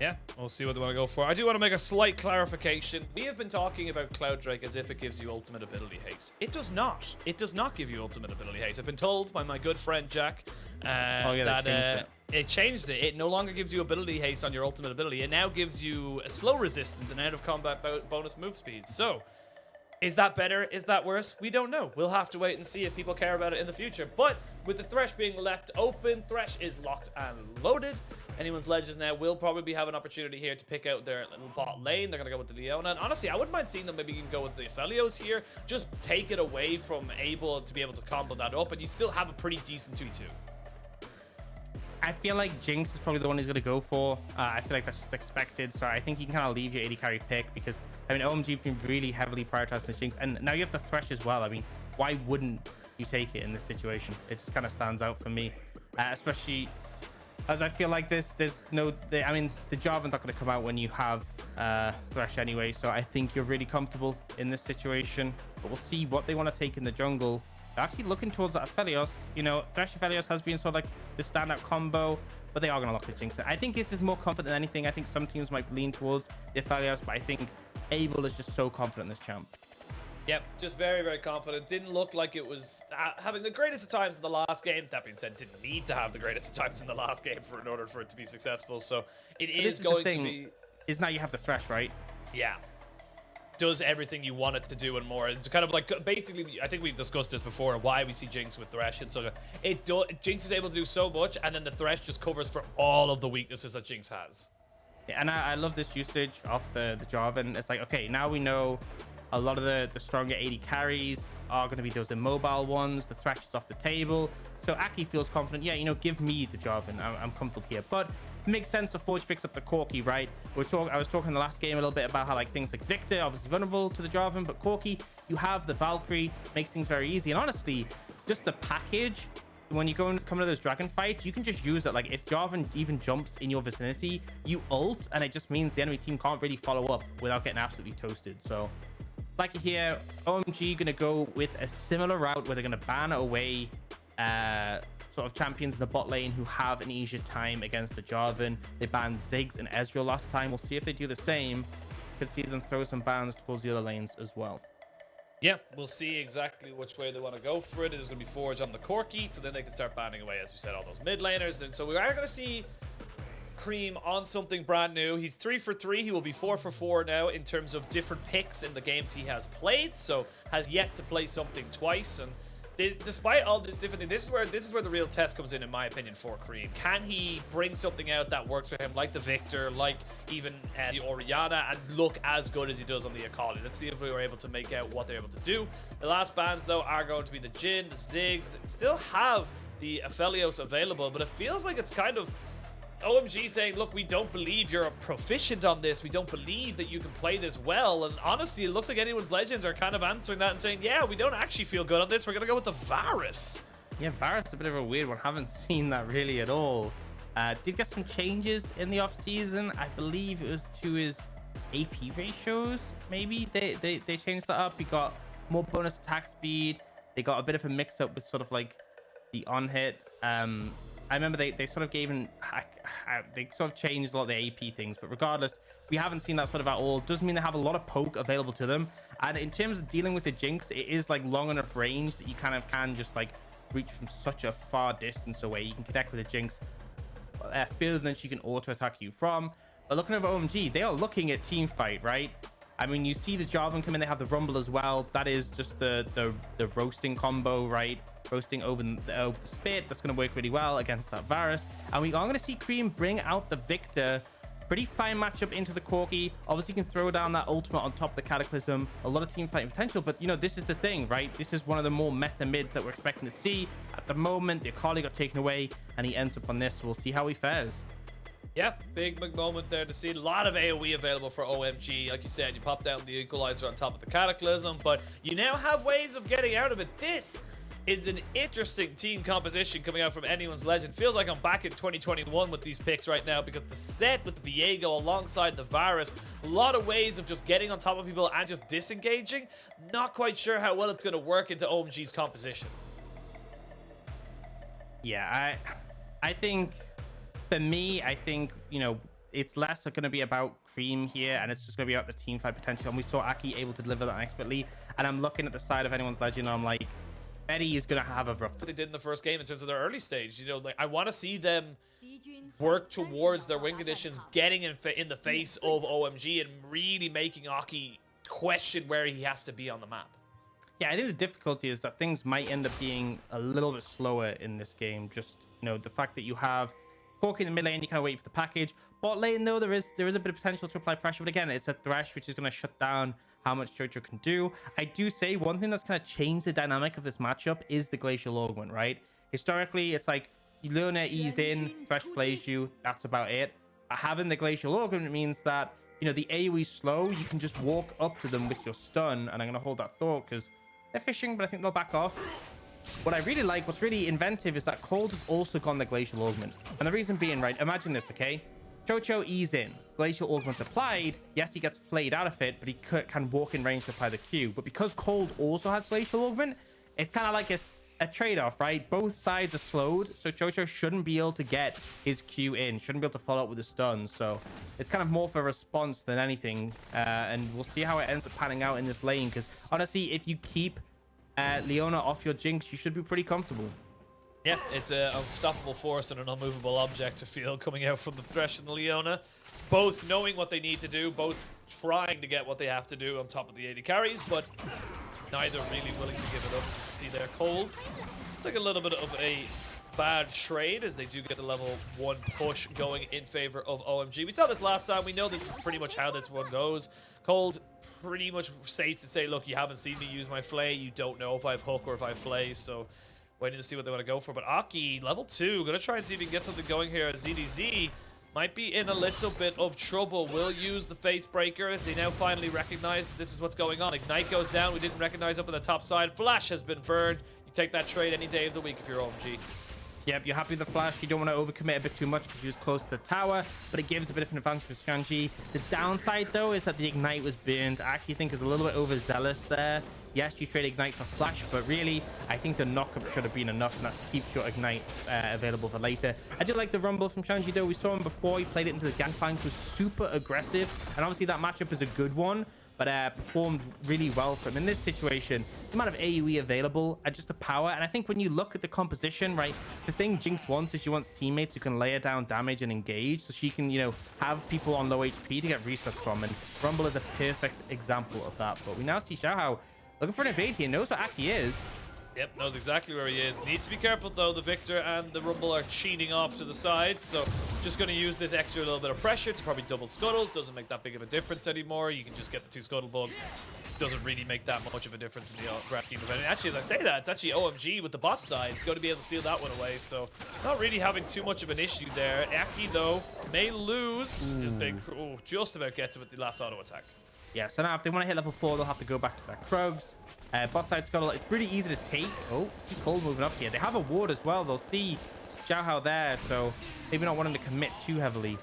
Yeah, we'll see what they want to go for. I do want to make a slight clarification. We have been talking about Cloud Drake as if it gives you ultimate ability haste. It does not. It does not give you ultimate ability haste. I've been told by my good friend Jack that it changed it. It no longer gives you ability haste on your ultimate ability. It now gives you a slow resistance and out of combat bonus move speed. So, is that better? Is that worse? We don't know. We'll have to wait and see if people care about it in the future. But with the Thresh being left open, Thresh is locked and loaded. Anyone's Legends now will probably have an opportunity here to pick out their little bot lane. They're going to go with the Leona. And honestly, I wouldn't mind seeing them maybe even go with the Aphelios here. Just take it away from able to be able to combo that up. And you still have a pretty decent 2-2. I feel like Jinx is probably the one he's going to go for. I feel like that's just expected. So I think you can kind of leave your AD carry pick because, I mean, OMG been really heavily prioritizing the Jinx. And now you have the Thresh as well. I mean, why wouldn't you take it in this situation? It just kind of stands out for me, especially as I feel like there's no, I mean, the Jarvan's not going to come out when you have Thresh anyway. So I think you're really comfortable in this situation. But we'll see what they want to take in the jungle. They're actually looking towards that Aphelios. You know, Thresh Aphelios has been sort of like the standout combo, but they are going to lock the Jinx. I think this is more confident than anything. I think some teams might lean towards the Aphelios, but I think Abel is just so confident in this champ. Yep, just very, very confident. Didn't look like it was having the greatest of times in the last game. That being said, didn't need to have the greatest of times in the last game in order for it to be successful. So it is going to be... Is now you have the Thresh, right? Yeah. Does everything you want it to do and more. It's kind of like, basically, I think we've discussed this before, why we see Jinx with Thresh and so Jinx is able to do so much, and then the Thresh just covers for all of the weaknesses that Jinx has. Yeah, and I love this usage of the Jarvan. It's like, okay, now we know a lot of the stronger AD carries are going to be those immobile ones. The Thresh is off the table. So Aki feels confident. Yeah, you know, give me the Jarvan. I'm comfortable here. But it makes sense if Forge picks up the Corki, right? I was talking in the last game a little bit about how like things like Viktor obviously vulnerable to the Jarvan, but Corki, you have the Valkyrie, makes things very easy. And honestly, just the package, when you come to those dragon fights, you can just use it. Like if Jarvan even jumps in your vicinity, you ult, and it just means the enemy team can't really follow up without getting absolutely toasted. So like here, OMG gonna go with a similar route where they're gonna ban away sort of champions in the bot lane who have an easier time against the Jarvan. They banned Ziggs and Ezreal last time. We'll see if they do the same. Could see them throw some bans towards the other lanes as well. Yeah, we'll see exactly which way they want to go for it. It is going to be Forge on the Corki, so then they can start banning away, as we said, all those mid laners. And so we are going to see Creme on something brand new. He's 3 for 3. He will be 4 for 4 now in terms of different picks in the games he has played. So has yet to play something twice. And despite all this different thing, this is where the real test comes in my opinion, for Creme. Can he bring something out that works for him, like the Viktor, like even the Orianna, and look as good as he does on the Akali? Let's see if we were able to make out what they're able to do. The last bans, though, are going to be the Jhin, the Ziggs. Still have the Aphelios available, but it feels like it's kind of OMG saying, look, we don't believe you're proficient on this. We don't believe that you can play this well. And honestly, it looks like anyone's Legends are kind of answering that and saying, yeah, we don't actually feel good on this. We're going to go with the Varus. Yeah, Varus is a bit of a weird one. Haven't seen that really at all. Did get some changes in the offseason. I believe it was to his AP ratios. Maybe they changed that up. He got more bonus attack speed. They got a bit of a mix up with sort of like the on hit. I remember they sort of gave they sort of changed a lot of the AP things, but regardless, we haven't seen that sort of at all. Doesn't mean they have a lot of poke available to them. And in terms of dealing with the Jinx, it is like long enough range that you kind of can just like reach from such a far distance away. You can connect with the Jinx further than she can auto attack you from. But looking over OMG, they are looking at team fight, right? I mean, you see the Jarvan come in, they have the Rumble as well. That is just the roasting combo, right? Roasting over the spit. That's going to work really well against that Varus. And we are going to see Creme bring out the Viktor. Pretty fine matchup into the Corki. Obviously, you can throw down that ultimate on top of the Cataclysm. A lot of team fighting potential, but you know, this is the thing, right? This is one of the more meta mids that we're expecting to see. At the moment, the Akali got taken away, and he ends up on this. We'll see how he fares. Yeah, big moment there to see. A lot of AoE available for OMG. Like you said, you pop down the Equalizer on top of the Cataclysm, but you now have ways of getting out of it. This is an interesting team composition coming out from anyone's Legend. Feels like I'm back in 2021 with these picks right now, because the Sett with the Viego alongside the Varus, a lot of ways of just getting on top of people and just disengaging. Not quite sure how well it's going to work into OMG's composition. Yeah, I think for me, I think, you know, it's less going to be about Creme here, and it's just going to be about the team fight potential. And we saw Aki able to deliver that expertly. And I'm looking at the side of anyone's legend, and I'm like, Betty is going to have a rough. What they did in the first game in terms of their early stage, you know, like I want to see them work towards their win conditions, getting in the face of OMG and really making Aki question where he has to be on the map. Yeah, I think the difficulty is that things might end up being a little bit slower in this game. Just, you know, the fact that you have Corki in the mid lane, you kind of wait for the package. Bot lane, though, there is a bit of potential to apply pressure, but again, it's a Thresh, which is going to shut down how much QiuQiu can do. I do say one thing that's kind of changed the dynamic of this matchup is the Glacial Augment, right? Historically, it's like Leona ease in, Thresh flays you, that's about it. Having the Glacial Augment means that, you know, the AoE slow, you can just walk up to them with your stun, and I'm going to hold that thought because they're fishing, but I think they'll back off. What I really like, what's really inventive, is that Cold has also gone the Glacial Augment. And the reason being, right, imagine this, okay? QiuQiu ease in, Glacial Augment's applied. Yes, he gets flayed out of it, but he can walk in range to apply the Q. But because Cold also has Glacial Augment, it's kind of like a trade-off, right? Both sides are slowed, so QiuQiu shouldn't be able to get his Q in, shouldn't be able to follow up with a stun. So it's kind of more for a response than anything. And we'll see how it ends up panning out in this lane, because honestly, if you keep Leona off your Jinx, you should be pretty comfortable. Yeah, it's an unstoppable force and an unmovable object to feel coming out from the Thresh and the Leona. Both knowing what they need to do, both trying to get what they have to do on top of the AD carries, but neither really willing to give it up. See, they're Cold. It's like a little bit of a bad trade as they do get the level 1 push going in favor of OMG. We saw this last time. We know this is pretty much how this one goes. Cold, pretty much safe to say, look, you haven't seen me use my flay. You don't know if I have hook or if I have flay, so waiting to see what they want to go for. But Aki, level 2, gonna try and see if he can get something going here. ZDZ might be in a little bit of trouble. Will use the face breaker as they now finally recognize that this is what's going on. Ignite goes down. We didn't recognize up on the top side. Flash has been burned. You take that trade any day of the week if you're OMG. Yep, you're happy with the flash. You don't want to overcommit a bit too much because he was close to the tower, but it gives a bit of an advantage for Shanji. The downside, though, is that the Ignite was burned. I actually think it was a little bit overzealous there. Yes, you trade Ignite for flash, but really, I think the knockup should have been enough, and that's keep your Ignite available for later. I do like the rumble from Shanji, though. We saw him before. He played it into the gangplank, was super aggressive, and obviously that matchup is a good one, but performed really well for him. In this situation, the amount of AoE available and just the power, and I think when you look at the composition, right, the thing Jinx wants is she wants teammates who can layer down damage and engage, so she can, you know, have people on low HP to get resets from, and Rumble is a perfect example of that. But we now see Xiaohao looking for an evade here, knows what Aki is. Yep, knows exactly where he is. Needs to be careful, though. The Viktor and the Rumble are cheating off to the side, so just going to use this extra little bit of pressure to probably double scuttle. Doesn't make that big of a difference anymore. You can just get the 2 scuttle bugs. Doesn't really make that much of a difference in the grand scheme of it. And actually, as I say that, it's actually OMG with the bot side going to be able to steal that one away, so not really having too much of an issue there. Aki, though, may lose his big... Oh, just about gets it with the last auto attack. Yeah, so now if they want to hit level 4, they'll have to go back to their Krugs. Bot side scuttle, it's really easy to take. Oh, see Cold moving up here. They have a ward as well. They'll see Xiaohao there, so maybe not wanting to commit too heavily.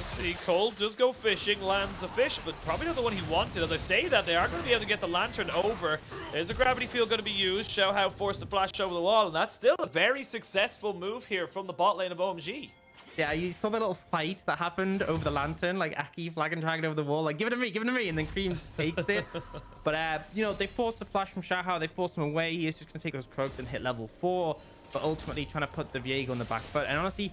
See, Cold does go fishing, lands a fish, but probably not the one he wanted. As I say that, they are going to be able to get the lantern over. There's a gravity field going to be used. Xiaohao forced the flash over the wall, and that's still a very successful move here from the bot lane of OMG. Yeah, you saw the little fight that happened over the lantern, like Aki flag and dragging over the wall, like, give it to me, and then Creme just takes it. But, you know, they forced the flash from Xiaohao, they forced him away. He is just going to take those Krugs and hit level 4, but ultimately trying to put the Viego on the back foot. And honestly,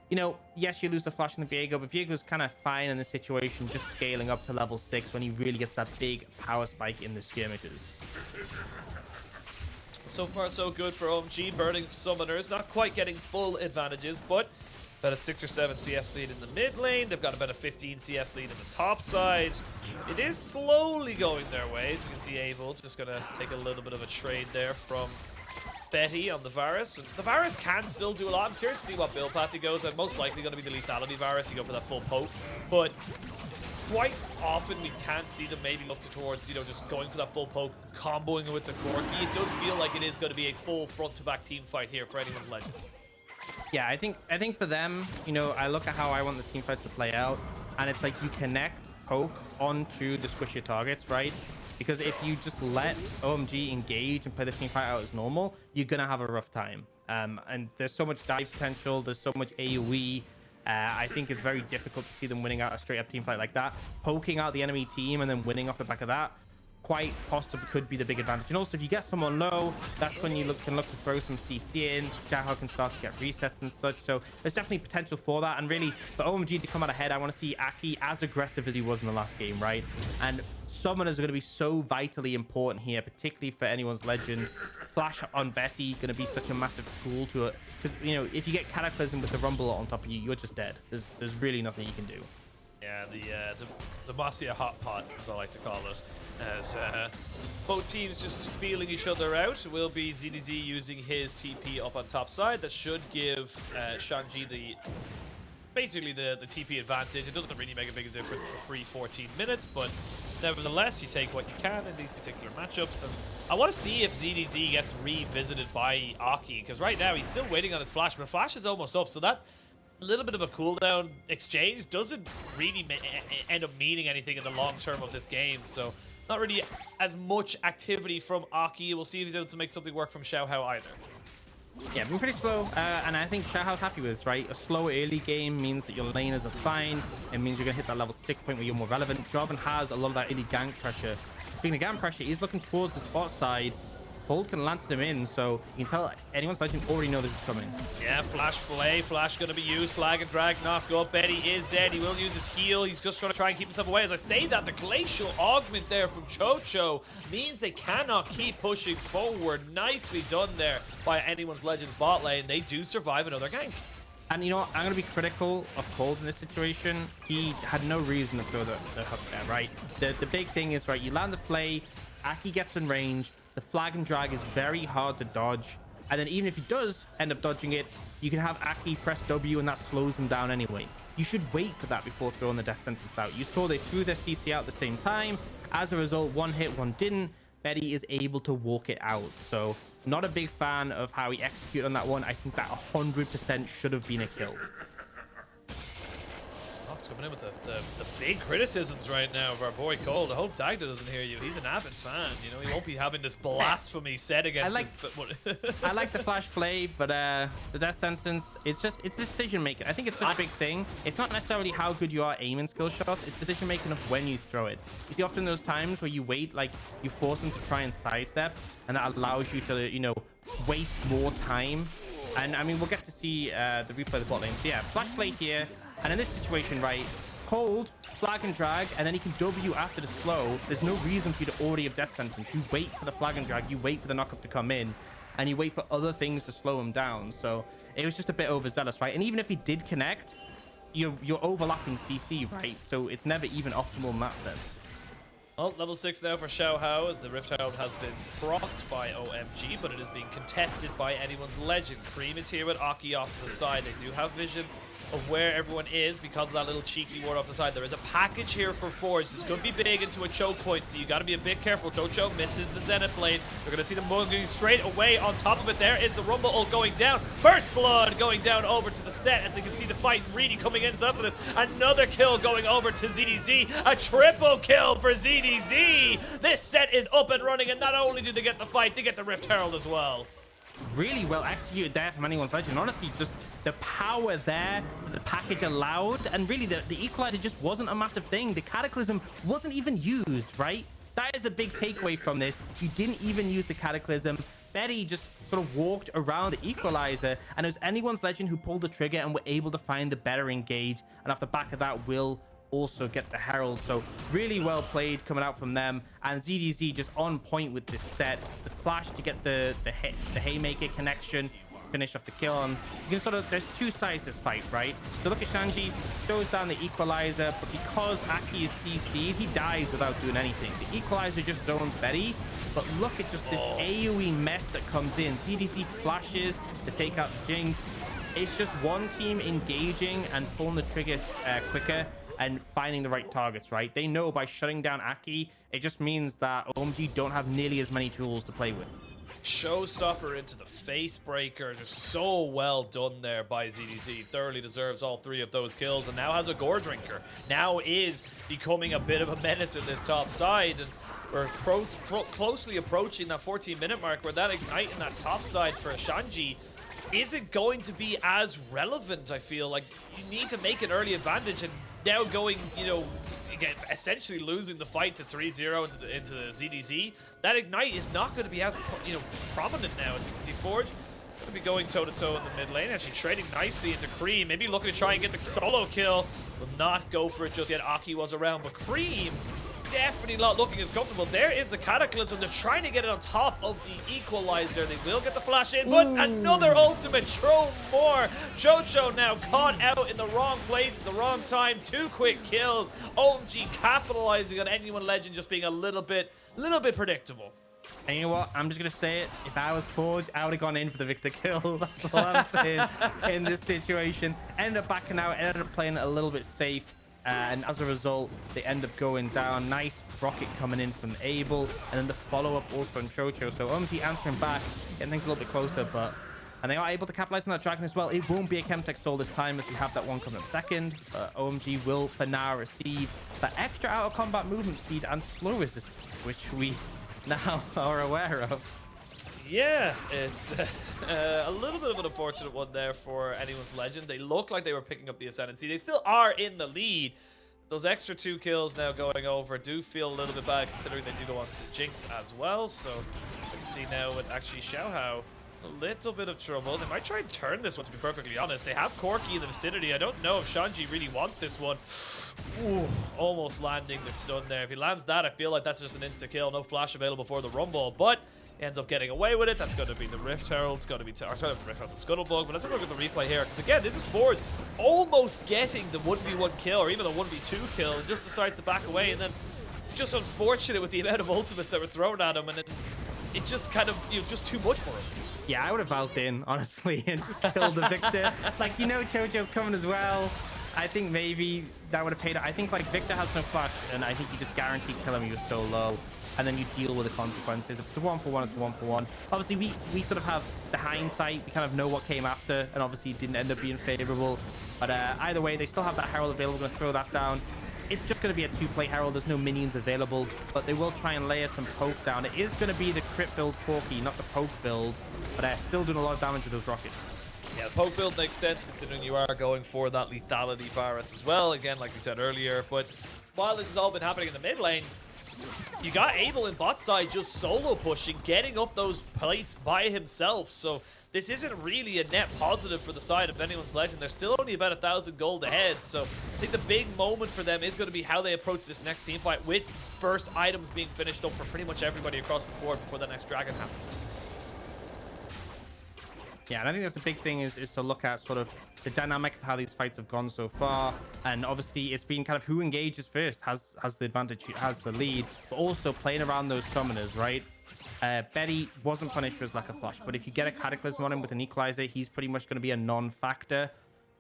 you know, yes, you lose the flash in the Viego, but Viego's kind of fine in this situation, just scaling up to level 6 when he really gets that big power spike in the skirmishes. So far, so good for OMG. Burning Summoners, not quite getting full advantages, but about a 6 or 7 CS lead in the mid lane. They've got about a 15 CS lead in the top side. It is slowly going their way. As we can see, Abel just going to take a little bit of a trade there from Betty on the Varus. And the Varus can still do a lot. I'm curious to see what build path he goes. I'm most likely going to be the lethality Varus. You go for that full poke. But quite often we can see them maybe look towards, you know, just going for that full poke, comboing with the Corki. It does feel like it is going to be a full front-to-back team fight here for anyone's legend. Yeah, I think for them, you know, I look at how I want the team fights to play out, and it's like you connect poke onto the squishier targets, right? Because if you just let OMG engage and play the team fight out as normal, you're gonna have a rough time. And there's so much dive potential, there's so much AoE. I think it's very difficult to see them winning out a straight up team fight like that. Poking out the enemy team and then winning off the back of that quite possibly could be the big advantage. And also, if you get someone low, that's when you can look to throw some CC in. Xiaohao can start to get resets and such. So there's definitely potential for that. And really, for OMG to come out ahead, I want to see Aki as aggressive as he was in the last game, right? And summoners are going to be so vitally important here, particularly for anyone's legend. Flash on Betty going to be such a massive tool to it, because you know, if you get Cataclysm with the Rumble on top of you, you're just dead. There's really nothing you can do. Yeah, the Bosia hot pot, as I like to call it, as both teams just feeling each other out. Will be ZDZ using his TP up on top side. That should give Shanji basically the TP advantage. It doesn't really make a big difference for free 14 minutes, but nevertheless, you take what you can in these particular matchups. And I want to see if ZDZ gets revisited by Aki, because right now he's still waiting on his flash, but flash is almost up, so that little bit of a cooldown exchange doesn't really end up meaning anything in the long term of this game. So not really as much activity from Aki. We'll see if he's able to make something work from Xiaohao either. Yeah, been pretty slow, and I think Xiaohao's happy with this, right? A slow early game means that your laners are fine. It means you're going to hit that level 6 point where you're more relevant. Jarvan has a lot of that early gank pressure. Speaking of gank pressure, he's looking towards the spot side. Hold can lantern him in, so you can tell anyone's legend already know this is coming. Yeah, flash fillet, flash gonna be used, flag and drag, knock up. Betty is dead. He will use his heal. He's just gonna try and keep himself away. As I say that, the glacial augment there from Chocho means they cannot keep pushing forward. Nicely done there by anyone's legend's bot lane. They do survive another gank. And you know what? I'm going to be critical of Cold in this situation. He had no reason to throw the hook there, right? The big thing is, right, you land the play, Aki gets in range, the flag and drag is very hard to dodge. And then even if he does end up dodging it, you can have Aki press W and that slows them down anyway. You should wait for that before throwing the death sentence out. You saw they threw their CC out at the same time. As a result, one hit, one didn't. Betty is able to walk it out. So not a big fan of how he executed on that one. I think that 100% should have been a kill. Fox coming in with the big criticisms right now of our boy Cold. I hope Dagda doesn't hear you. He's an avid fan. You know, he won't be having this blasphemy set against us. I like the flash play, but the death sentence, it's decision making. I think it's such a big thing. It's not necessarily how good you are aiming skill shots. It's decision making of when you throw it. You see often those times where you wait, like you force them to try and sidestep, and that allows you to, you know, waste more time. And I mean, we'll get to see the replay of the bot lane. So yeah, flash play here. And in this situation, right, Cold, flag and drag, and then he can W after the slow. There's no reason for you to already have death sentence. You wait for the flag and drag, you wait for the knockup to come in, and you wait for other things to slow him down. So it was just a bit overzealous, right? And even if he did connect, you're overlapping CC, right? So it's never even optimal in that sense. Well, level 6 now for Xiaohao, as the Rift Herald has been procced by OMG, but it is being contested by anyone's legend. Creme is here with Aki off to the side. They do have vision of where everyone is because of that little cheeky ward off the side. There is a package here for Forge. This could be big into a choke point, so you got to be a bit careful. Chocho misses the Zenith blade. We're going to see them moving straight away. On top of it, there is the Rumble ult going down. First blood going down over to the Sett, as they can see the fight really coming into after this. Another kill going over to ZDZ. A triple kill for ZDZ. This Sett is up and running, and not only do they get the fight, they get the Rift Herald as well. Really well executed there from anyone's legend. Honestly, just the power there, the package allowed, and really the equalizer just wasn't a massive thing. The Cataclysm wasn't even used, right? That is the big takeaway from this. You didn't even use the Cataclysm. Betty just sort of walked around the equalizer, and it was anyone's legend who pulled the trigger and were able to find the better engage, and off the back of that, will also get the Herald. So really well played coming out from them, and ZDZ just on point with this Sett. The flash to get the haymaker connection, finish off the kill. And you can sort of, there's two sides to this fight, right? So look at Shanji, throws down the equalizer, but because Aki is CC'd, he dies without doing anything. The equalizer just zones Betty, but look at just this AoE mess that comes in. ZDZ flashes to take out the Jinx. It's just one team engaging and pulling the trigger quicker and finding the right targets, right? They know by shutting down Aki, it just means that OMG don't have nearly as many tools to play with. Showstopper into the face breaker, just so well done there by ZDZ. Thoroughly deserves all 3 of those kills, and now has a gore drinker. Now is becoming a bit of a menace in this top side, and we're closely approaching that 14-minute mark where that ignite in that top side for Shanji isn't going to be as relevant. I feel like you need to make an early advantage, and now going, you know, again, essentially losing the fight to 3-0 into the ZDZ, that Ignite is not going to be as, you know, prominent now. As you can see, Forge going to be going toe-to-toe in the mid lane, actually trading nicely into Creme, maybe looking to try and get the solo kill. Will not go for it just yet. Aki was around, but Creme definitely not looking as comfortable. There is the Cataclysm. They're trying to get it on top of the Equalizer. They will get the flash in, but another ultimate. Throw more. Jojo now caught out in the wrong place, the wrong time. 2 quick kills. OMG capitalizing on anyone Legend just being a little bit predictable. And you know what? I'm just going to say it. If I was Forge, I would have gone in for the Viktor kill. That's all I'm saying in this situation. Ended up backing out, ended up playing a little bit safe. And as a result, they end up going down. Nice rocket coming in from Abel. And then the follow-up also on Chocho. So OMG answering back, getting things a little bit closer. And they are able to capitalize on that dragon as well. It won't be a Chemtech soul this time, as we have that one coming up second. OMG will for now receive that extra out of combat movement speed and slow resist, which we now are aware of. Yeah, it's a little bit of an unfortunate one there for anyone's Legend. They look like they were picking up the Ascendancy. They still are in the lead. Those extra 2 kills now going over do feel a little bit bad, considering they do go on to the Jinx as well. So you can see now with actually Xiaohao a little bit of trouble. They might try and turn this one, to be perfectly honest. They have Corki in the vicinity. I don't know if Shanji really wants this one. Ooh, almost landing the stun there. If he lands that, I feel like that's just an insta-kill. No flash available for the Rumble, but he ends up getting away with it. That's going to be the Rift Herald. It's going to be the Rift Herald, the Scuttlebug. But let's have a look at the replay here, because again, this is Forge almost getting the 1v1 kill, or even the 1v2 kill, and just decides to back away. And then just unfortunate with the amount of ultimates that were thrown at him, and then it just kind of, you know, just too much for him. Yeah, I would have valved in, honestly, and just killed the Viktor. Like, you know, Chocho's coming as well. I think maybe that would have paid out. I think, like, Viktor has no flash, and I think you just guaranteed kill him. He was so low. And then you deal with the consequences. If it's a 1-for-1, it's a 1-for-1. Obviously, we sort of have the hindsight. We kind of know what came after, and obviously it didn't end up being favorable. But either way, they still have that Herald available. Going to throw that down. It's just going to be a 2-play Herald. There's no minions available, but they will try and layer some poke down. It is going to be the crit build Corki, not the poke build, but still doing a lot of damage with those rockets. Yeah, the poke build makes sense, considering you are going for that lethality Varus as well. Again, like we said earlier, but while this has all been happening in the mid lane, you got Abel in bot side just solo pushing, getting up those plates by himself. So this isn't really a net positive for the side of anyone's Legend. They're still only about 1,000 gold ahead. So I think the big moment for them is going to be how they approach this next team fight, with first items being finished up for pretty much everybody across the board before the next dragon happens. Yeah, and I think that's the big thing is to look at sort of the dynamic of how these fights have gone so far. And obviously it's been kind of who engages first has the advantage, has the lead, but also playing around those summoners, right? Betty wasn't punished for his lack of flash, but if you get a Cataclysm on him with an Equalizer, he's pretty much going to be a non-factor.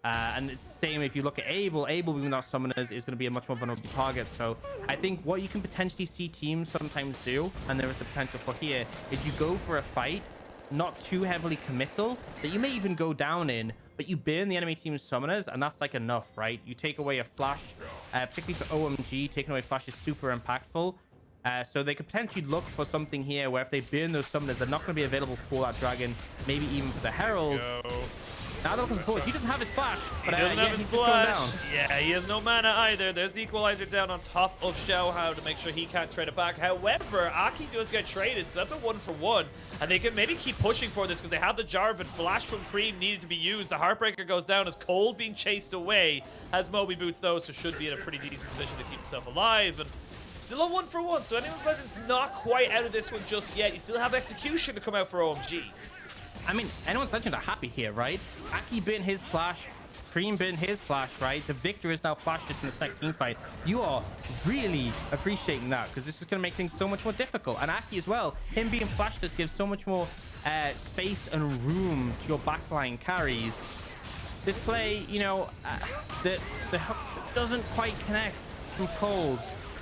And it's the same if you look at Abel. Abel, even without summoners, is going to be a much more vulnerable target. So I think what you can potentially see teams sometimes do, and there is the potential for here, is you go for a fight not too heavily committal that you may even go down in, but you burn the enemy team's summoners, and that's like enough, right? You take away a flash, particularly for OMG, taking away flash is super impactful. So they could potentially look for something here where if they burn those summoners, they're not going to be available for that dragon, maybe even for the Herald. Now they're looking forward. He doesn't have his flash. But, he doesn't have his flash. Yeah, he has no mana either. There's the Equalizer down on top of Xiaohao to make sure he can't trade it back. However, Aki does get traded, so that's a 1-for-1. And they can maybe keep pushing for this because they have the Jarvan. Flash from Creme needed to be used. The Heartbreaker goes down as Cold being chased away. Has Moby Boots though, so should be in a pretty decent position to keep himself alive. And still a 1-for-1, so anyone's Legend's not quite out of this one just yet. You still have Execution to come out for OMG. I mean, anyone's Legend are happy here, right? Aki burned his flash, Creme burned his flash, right? The Viktor is now flashless in this next team fight. You are really appreciating that, because this is going to make things so much more difficult. And Aki as well, him being flashless gives so much more space and room to your backline carries. This play, you know, the hook doesn't quite connect from Cold.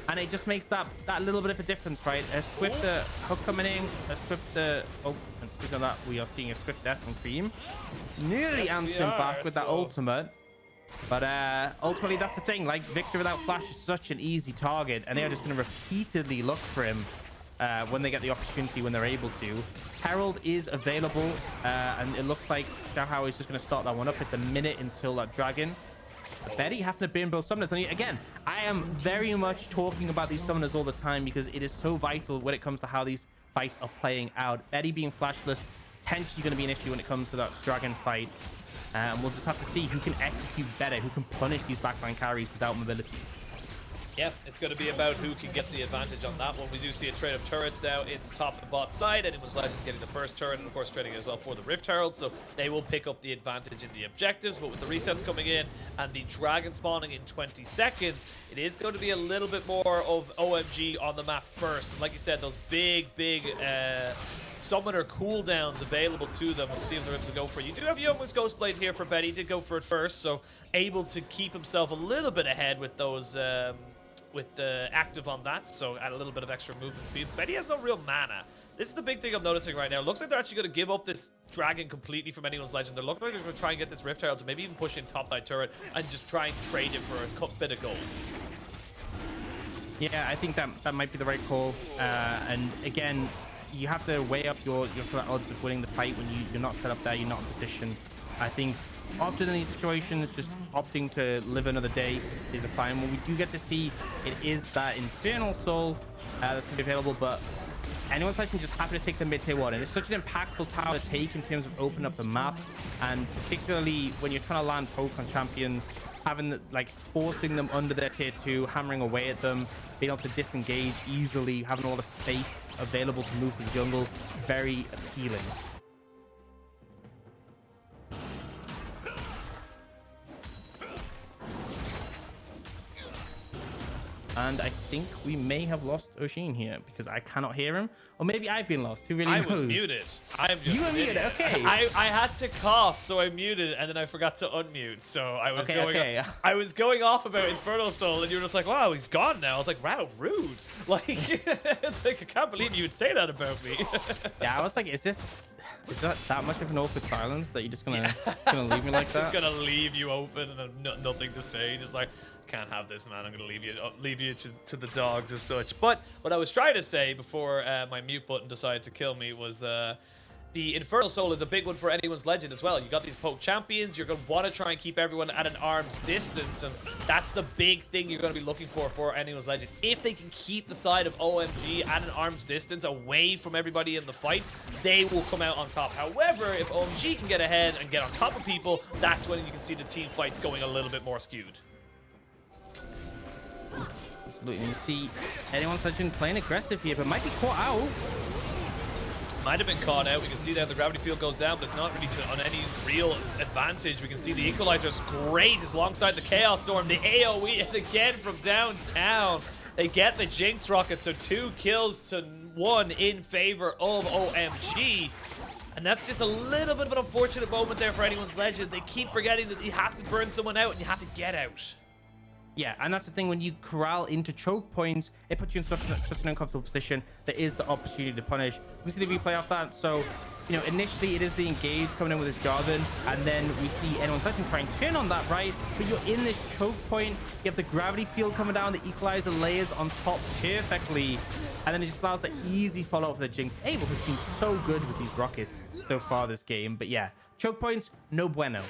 And it just makes that little bit of a difference, right? A swift hook coming in, a swift oh, and speaking of that, we are seeing a swift death from Creme. Nearly answering back with that ultimate. But ultimately, that's the thing. Like, Viktor without flash is such an easy target, and they are just going to repeatedly look for him when they get the opportunity, when they're able to. Herald is available, and it looks like Xiaohao is just going to start that one up. It's a minute until that dragon. Betty having to burn both summoners. And again, I am very much talking about these summoners all the time because it is so vital when it comes to how these fights are playing out. Betty being flashless, potentially going to be an issue when it comes to that dragon fight. And we'll just have to see who can execute better, who can punish these backline carries without mobility. Yep, it's going to be about who can get the advantage on that one. We do see a trade of turrets now in the top and bot side. Anyone's Legends getting the first turret, and of course trading as well for the Rift Herald, so they will pick up the advantage in the objectives. But with the resets coming in and the dragon spawning in 20 seconds, it is going to be a little bit more of OMG on the map first. And like you said, those big summoner cooldowns available to them. We'll see if they're able to go for it. You do have Young's Ghostblade here for Betty. He did go for it first, so able to keep himself a little bit ahead with those with the active on that, so add a little bit of extra movement speed. Betty has no real mana. This is the big thing I'm noticing right now. It looks like they're actually going to give up this dragon completely from anyone's Legend. They're looking like they're going to try and get this Rift Herald to maybe even push in topside turret and just try and trade it for a bit of gold. Yeah, I think that might be the right call. And again, you have to weigh up your odds of winning the fight when you're not set up there, you're not in position. I think often in these situations, just opting to live another day is a fine one. We do get to see it is that Infernal Soul that's going to be available, but anyone's like just happy to take the mid-tier one, and it's such an impactful tower to take in terms of opening up the map, and particularly when you're trying to land poke on champions, having the, like forcing them under their tier 2, hammering away at them, being able to disengage easily, having all the space available to move to the jungle, very appealing. And I think we may have lost Oshin here because I cannot hear him. Or maybe I've been lost. Who really knows? I was muted. I'm just you were muted, okay. I had to cough, so I muted, and then I forgot to unmute. So I was I was going off about Infernal Soul, and you were just like, wow, he's gone now. I was like, wow, rude. Like, it's like, I can't believe you would say that about me. Yeah, I was like, is that much of an awkward silence that you're just gonna leave me like that? Just gonna leave you open and have nothing to say. Just like, can't have this, man. I'm gonna leave you to the dogs as such. But what I was trying to say before my mute button decided to kill me was the Infernal Soul is a big one for anyone's Legend as well. You got these poke champions. You're going to want to try and keep everyone at an arm's distance, and that's the big thing you're going to be looking for anyone's Legend. If they can keep the side of OMG at an arm's distance away from everybody in the fight, they will come out on top. However, if OMG can get ahead and get on top of people, that's when you can see the team fights going a little bit more skewed. Absolutely. You see anyone's Legend playing aggressive here, but might be caught out. Might have been caught out. We can see that the gravity field goes down, but it's not really on any real advantage. We can see the equalizer's great alongside the Chaos Storm, the AoE, and again from downtown. They get the Jinx rocket, so 2 kills to 1 in favor of OMG. And that's just a little bit of an unfortunate moment there for anyone's Legend. They keep forgetting that you have to burn someone out and you have to get out. Yeah, and that's the thing, when you corral into choke points, it puts you in such an uncomfortable position. There is the opportunity to punish. We see the replay of that. So, you know, initially it is the engage coming in with his Jarvan, and then we see anyone's Legend trying to turn on that, right? But you're in this choke point, you have the gravity field coming down, the equalizer layers on top perfectly, and then it just allows the easy follow-up for the Jinx. Abel has been so good with these rockets so far this game, but yeah, choke points, no bueno.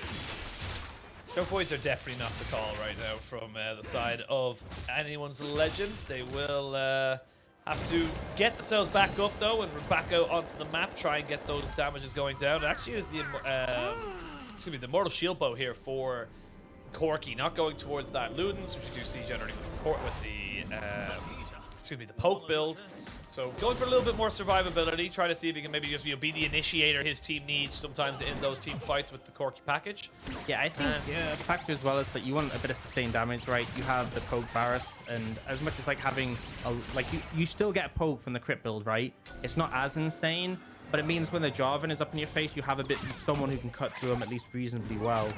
Choke points are definitely not the call right now from the side of anyone's Legend. They will have to get themselves back up though and back out onto the map, try and get those damages going down. It actually is the Mortal Shield Bow here for Corki, not going towards that Ludens, which you do see generally with the poke build. So going for a little bit more survivability, try to see if he can maybe just be the initiator his team needs sometimes in those team fights with the Corki package. Yeah, I think the factor as well is that you want a bit of sustained damage, right? You have the poke Varus, and as much as like having you still get a poke from the crit build, right? It's not as insane, but it means when the Jarvan is up in your face, you have a bit someone who can cut through them at least reasonably well.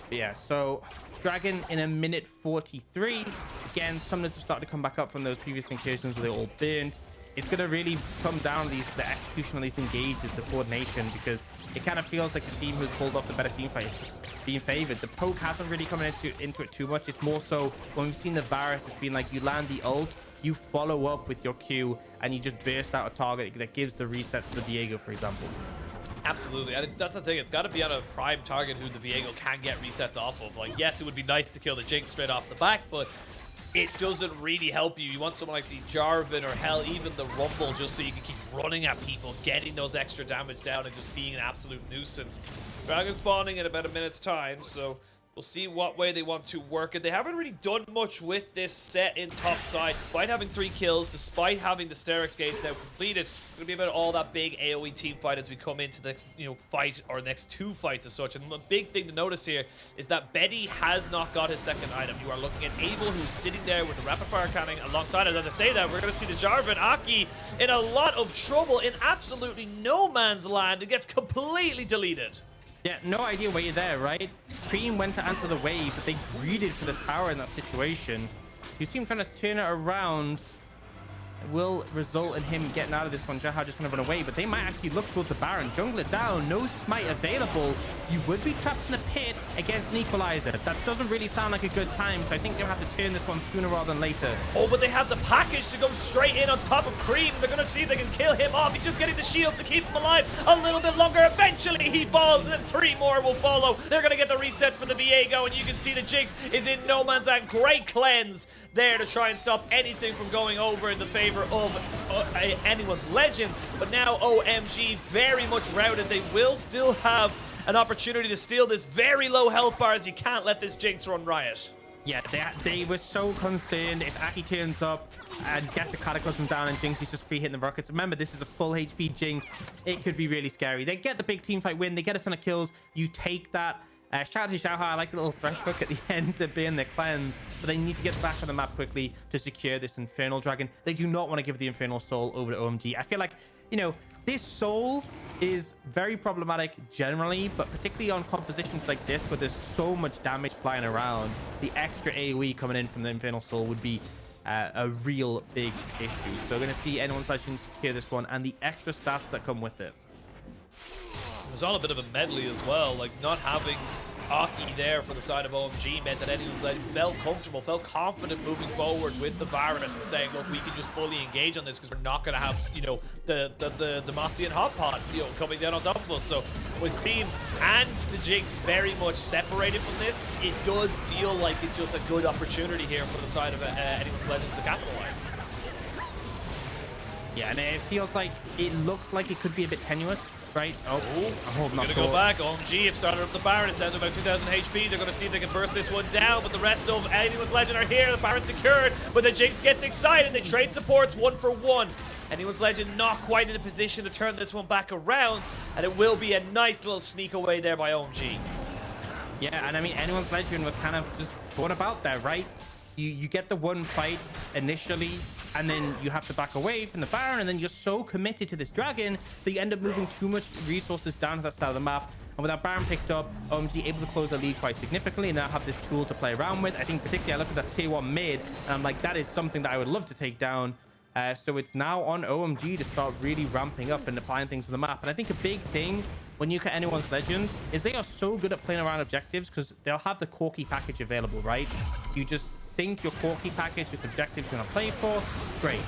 But yeah, so Dragon in a minute 43. Again, summoners have started to come back up from those previous incursions where they all burned. It's going to really come down to the execution of these engages, the coordination, because it kind of feels like the team who's pulled off the better team fight is being favored. The poke hasn't really come into it too much. It's more so when we've seen the Varus, it's been like you land the ult, you follow up with your Q and you just burst out a target that gives the reset to the Viego, for example. Absolutely, and that's the thing. It's got to be on a prime target who the Viego can get resets off of. Like, yes, it would be nice to kill the Jinx straight off the back, but it doesn't really help you. You want someone like the Jarvan or hell, even the Rumble, just so you can keep running at people, getting those extra damage down, and just being an absolute nuisance. Dragon spawning in about a minute's time, so we'll see what way they want to work it. They haven't really done much with this Sett in top side, despite having 3 kills, despite having the Sterix gates now completed. It's going to be about all that big AoE team fight as we come into the next, fight, or next 2 fights as such. And the big thing to notice here is that Betty has not got his second item. You are looking at Abel, who's sitting there with the rapid fire cannon alongside it. As I say that, we're going to see the Jarvan Aki in a lot of trouble in absolutely no man's land. It gets completely deleted. Yeah, no idea why you're there, right? Creme went to answer the wave, but they greeted for the tower in that situation. You see him trying to turn it around. It will result in him getting out of this one. Xiaohao just going to run away, but they might actually look towards the Baron. Jungle it down, no smite available. You would be trapped in the pit against an equalizer. That doesn't really sound like a good time, so I think they'll have to turn this one sooner rather than later. Oh, but they have the package to go straight in on top of Creme. They're going to see if they can kill him off. He's just getting the shields to keep him alive a little bit longer. Eventually, he falls, and then 3 more will follow. They're going to get the resets for the Viego, and you can see the Jinx is in no man's land. Great cleanse there to try and stop anything from going over in the favor of anyone's legend. But now OMG very much routed. They will still have an opportunity to steal this very low health bar, as you can't let this Jinx run riot. Yeah, they were so concerned if Aki turns up and gets a Cataclysm down and Jinx is just free hitting the rockets. Remember, this is a full HP Jinx. It could be really scary. They get the big team fight win. They get a ton of kills. You take that. Shout out to Xiaohao. I like the little Thresh hook at the end to burn their cleanse, but they need to get back on the map quickly to secure this Infernal Dragon. They do not want to give the Infernal Soul over to OMG. I feel like, this Soul is very problematic generally, but particularly on compositions like this where there's so much damage flying around, the extra AoE coming in from the Infernal Soul would be a real big issue. So we're going to see anyone's legend secure this one and the extra stats that come with it. It was all a bit of a medley as well, like not having Aki there for the side of OMG meant that anyone's legend felt comfortable, felt confident moving forward with the Varus and saying, look, we can just fully engage on this because we're not going to have, the Demacian Hot Pot, coming down on top of us. So with Creme and the Jinx very much separated from this, it does feel like it's just a good opportunity here for the side of anyone's legends to capitalize. Yeah, and it feels like it looked like it could be a bit tenuous. Right. Oh, we're going to go back. OMG have started up the Baron. It's down to about 2,000 HP. They're going to see if they can burst this one down, but the rest of anyone's legend are here. The Baron secured, but the Jinx gets excited. They trade supports 1 for 1. Anyone's legend not quite in a position to turn this one back around, and it will be a nice little sneak away there by OMG. Yeah, and I mean, anyone's legend was kind of just going about there, right? You get the one fight initially, and then you have to back away from the Baron, and then you're so committed to this dragon that you end up moving too much resources down to that side of the map. And with that Baron picked up, OMG able to close the lead quite significantly, and now have this tool to play around with. I think particularly I look at that tier 1 mid, and I'm like, that is something that I would love to take down. So it's now on OMG to start really ramping up and applying things to the map. And I think a big thing when you get anyone's legend is they are so good at playing around objectives because they'll have the Corki package available, right? You just sync your Corki package with objectives you're going to play for. Great.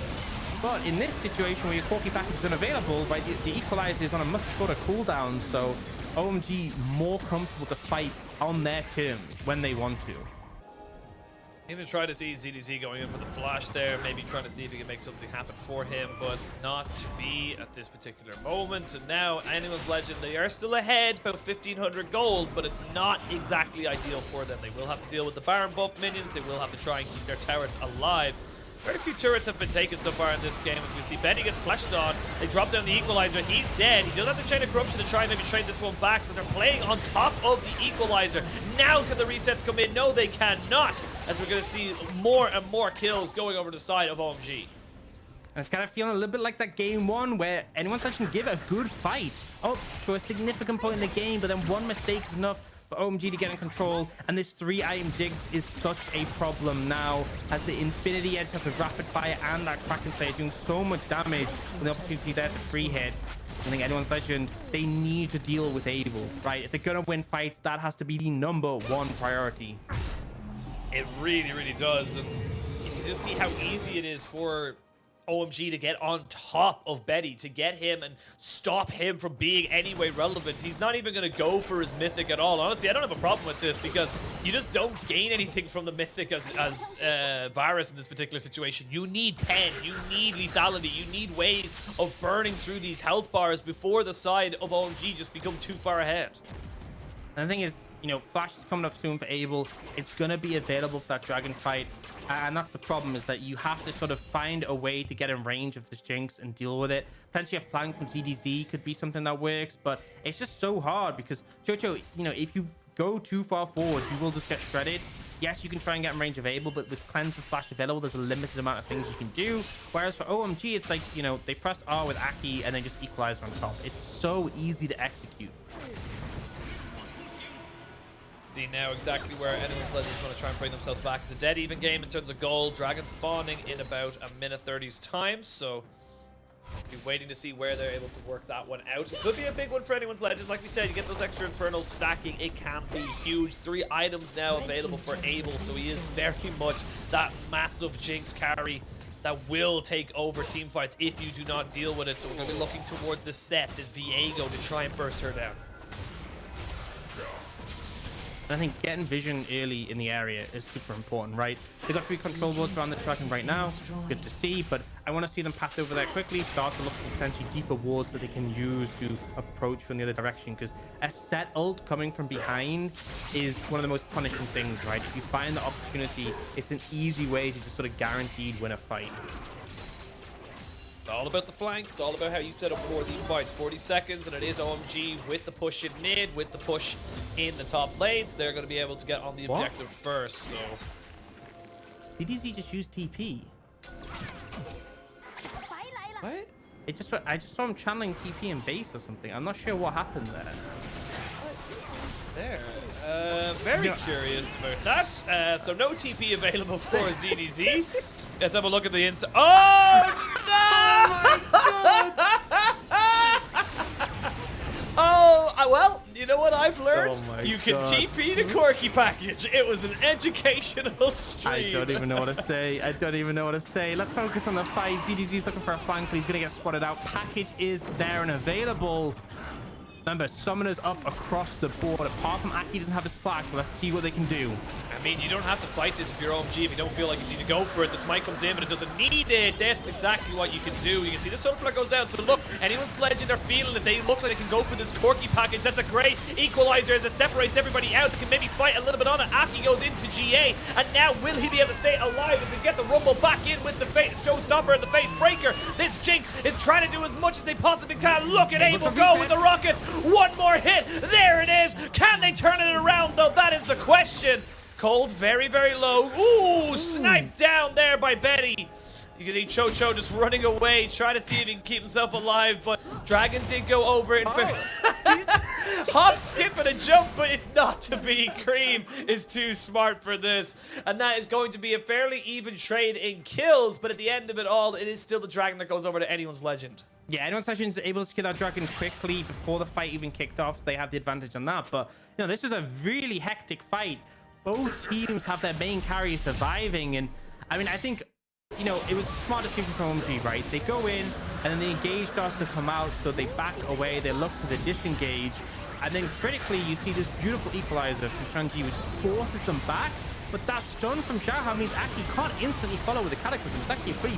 But in this situation where your Corki package is unavailable, right, the equalizer is on a much shorter cooldown, so OMG more comfortable to fight on their terms when they want to. Even try to see ZDZ going in for the flash there, maybe trying to see if he can make something happen for him, but not to be at this particular moment. And now, Anyone's Legend, they are still ahead, about 1,500 gold, but it's not exactly ideal for them. They will have to deal with the Baron buff minions, they will have to try and keep their turrets alive. Very few turrets have been taken so far in this game. As we see, Benny gets flashed on. They drop down the equalizer. He's dead. He does have the Chain of Corruption to try and maybe trade this one back, but they're playing on top of the equalizer. Now can the resets come in? No, they cannot. As we're going to see more and more kills going over the side of OMG. And it's kind of feeling a little bit like that game 1 where anyone's actually give a good fight up to a significant point in the game, but then one mistake is enough for OMG to get in control, and this 3-item Jinx is such a problem now as the Infinity Edge has the rapid fire and that Kraken Slayer doing so much damage with the opportunity there to free hit. I think anyone's legend, they need to deal with Abel, right? If they're gonna win fights, that has to be the #1 priority. It really, really does. And you can just see how easy it is for OMG to get on top of Betty, to get him and stop him from being any way relevant. He's not even going to go for his mythic at all. Honestly, I don't have a problem with this because you just don't gain anything from the mythic as Varus in this particular situation. You need pen, you need lethality, you need ways of burning through these health bars before the side of OMG just become too far ahead. And the thing is, you know, Flash is coming up soon for Abel. It's going to be available for that dragon fight. And that's the problem, is that you have to sort of find a way to get in range of this Jinx and deal with it. Potentially a flank from ZDZ could be something that works, but it's just so hard because QiuQiu, you know, if you go too far forward, you will just get shredded. Yes, you can try and get in range of Abel, but with Cleanse and Flash available, there's a limited amount of things you can do. Whereas for OMG, it's like, you know, they press R with Aki and they just equalize on top. It's so easy to execute. See now exactly where anyone's Legends want to try and bring themselves back. It's a dead even game in terms of gold. Dragon spawning in about a minute 30's time, so be waiting to see where they're able to work that one out. It could be a big one for anyone's Legends. Like we said, you get those extra Infernals stacking. It can be huge. 3 items now available for Abel, so he is very much that massive Jinx carry that will take over team fights if you do not deal with it. So we're going to be looking towards this Sett, this Viego, to try and burst her down. I think getting vision early in the area is super important, right? They've got 3 control boards around the dragon right now. Good to see, but I want to see them pass over there quickly, start to look for potentially deeper wards that they can use to approach from the other direction, because a Sett ult coming from behind is one of the most punishing things, right? If you find the opportunity, it's an easy way to just sort of guaranteed win a fight. It's all about the flank. It's all about how you set up for these fights. 40 seconds, and it is OMG with the push in mid, with the push in the top lanes. They're going to be able to get on the objective first. So, DDZ just used TP. what? I just saw him channeling TP in base or something. I'm not sure what happened there. Very curious about that. So no TP available for ZDZ. Let's have a look at the inside. Oh no! Oh, well, you know what I've learned? You can TP the Corki package. It was an educational stream. I don't even know what to say. I don't even know what to say. Let's focus on the fight. ZDZ's looking for a flank, but he's going to get spotted out. Package is there and available. Remember, summoners up across the board. Apart from Aki doesn't have his flash, but let's see what they can do. I mean, you don't have to fight this if you're OMG. If you don't feel like you need to go for it, the smite comes in, but it doesn't need it. That's exactly what you can do. You can see the Sunflower goes down. So look, anyone's Legend are feeling it. They look like they can go for this Corki package. That's a great equalizer as it separates everybody out. They can maybe fight a little bit on it. Aki goes into GA, and now will he be able to stay alive and get the rumble back in with the face showstopper and the face breaker? This Jinx is trying to do as much as they possibly can. Look at Abel go with the rockets. One more hit. There it is. Can they turn it around, though? That is the question. Cold, very, very low. Ooh, sniped down there by Betty. You can see Cho just running away, trying to see if he can keep himself alive, but Dragon did go over it. Hop, skip, and a jump, but it's not to be. Creme is too smart for this. And that is going to be a fairly even trade in kills, but at the end of it all, it is still the Dragon that goes over to anyone's Legend. Yeah, anyone's Legend is able to kill that dragon quickly before the fight even kicked off, so they have the advantage on that. But, you know, this is a really hectic fight. Both teams have their main carry surviving, and, I mean, I think, you know, it was the smartest thing from OMG, right? They go in, and then the engage starts to come out, so they back away, they look for the disengage, and then critically, you see this beautiful equalizer from Shanji, which forces them back. But that stun from Xiaohao means Aki can't instantly follow with the Cataclysm. It's actually a pretty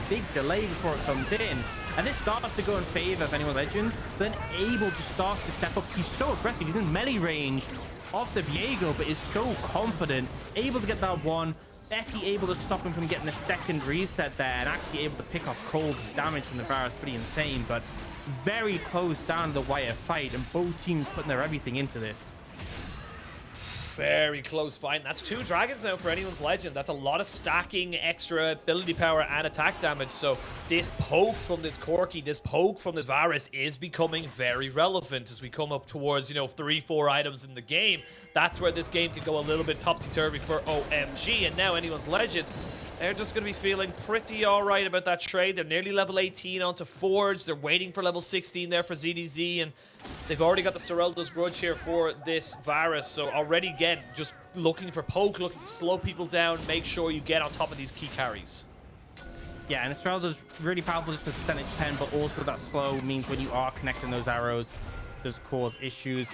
big delay before it comes in. And this starts to go in favor of anyone's Legend. Then Abel just starts to step up. He's so aggressive. He's in melee range of the Viego, but is so confident. Able to get that one. Betty able to stop him from getting a second reset there. And actually able to pick up cold damage from the Varus. Pretty insane. But very close down to the wire fight. And both teams putting their everything into this. Very close fight. That's 2 dragons now for anyone's Legend. That's a lot of stacking extra ability power and attack damage. So this poke from this Corki, this poke from this Varus is becoming very relevant as we come up towards, you know, 3-4 items in the game. That's where this game can go a little bit topsy-turvy for OMG. And now anyone's Legend, they're just going to be feeling pretty all right about that trade. They're nearly level 18 onto Forge. They're waiting for level 16 there for ZDZ. And they've already got the Serelda's Grudge here for this Varus. So already, again, just looking for poke, looking to slow people down, make sure you get on top of these key carries. Yeah, and Estrella is really powerful just with percentage 10, but also that slow means when you are connecting those arrows, does cause issues.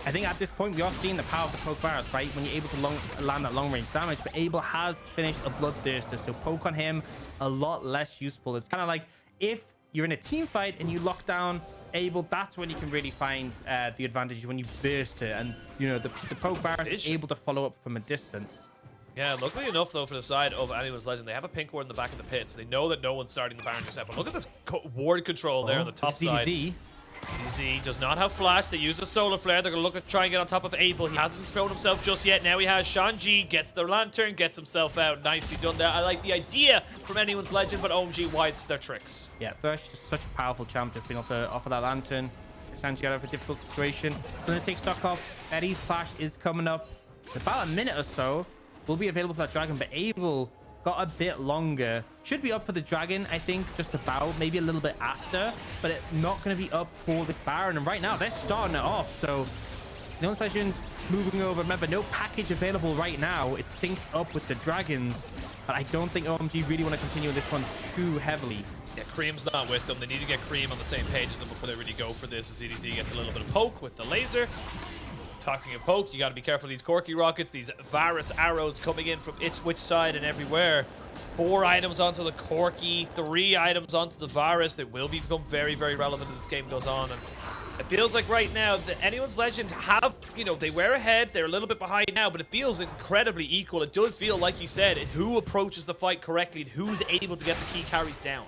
I think at this point, we are seeing the power of the poke Varus, right? When you're able to land that long range damage, but Abel has finished a Bloodthirster, so poke on him, a lot less useful. It's kind of like if you're in a team fight and you lock down Abel, that's when you can really find the advantage, when you burst it. And, you know, the poke Varus is able to follow up from a distance. Yeah, luckily enough, though, for the side of Anyone's Legend, they have a pink ward in the back of the pits. They know that no one's starting the Baron just yet. But look at this ward control there on the top side. CZ does not have flash. They use a solar flare. They're going to look at try and get on top of Abel. He hasn't thrown himself just yet. Now he has Shanji, gets the lantern, gets himself out. Nicely done there. I like the idea from Anyone's Legend, but OMG wise their tricks. Yeah, Thresh is such a powerful champ, just being able to offer that lantern. Shanji out of a difficult situation. Going to take stock off. Eddie's flash is coming up. In about a minute or so, will be available for that dragon, but Abel got a bit longer. Should be up for the dragon, I think, just about, maybe a little bit after, but it's not going to be up for this Baron. And right now, they're starting it off, so Neon Legend moving over. Remember, no package available right now. It's synced up with the dragons, but I don't think OMG really want to continue this one too heavily. Yeah, Creme's not with them. They need to get Creme on the same page as them before they really go for this. As EDZ gets a little bit of poke with the laser. Talking of poke, you got to be careful of these Corki rockets, these Varus arrows coming in from which side and everywhere. 4 items onto the Corki, 3 items onto the Varus. They will become very, very relevant as this game goes on. And it feels like right now that Anyone's Legend have, you know, they were ahead. They're a little bit behind now, but it feels incredibly equal. It does feel, like you said, who approaches the fight correctly and who's able to get the key carries down.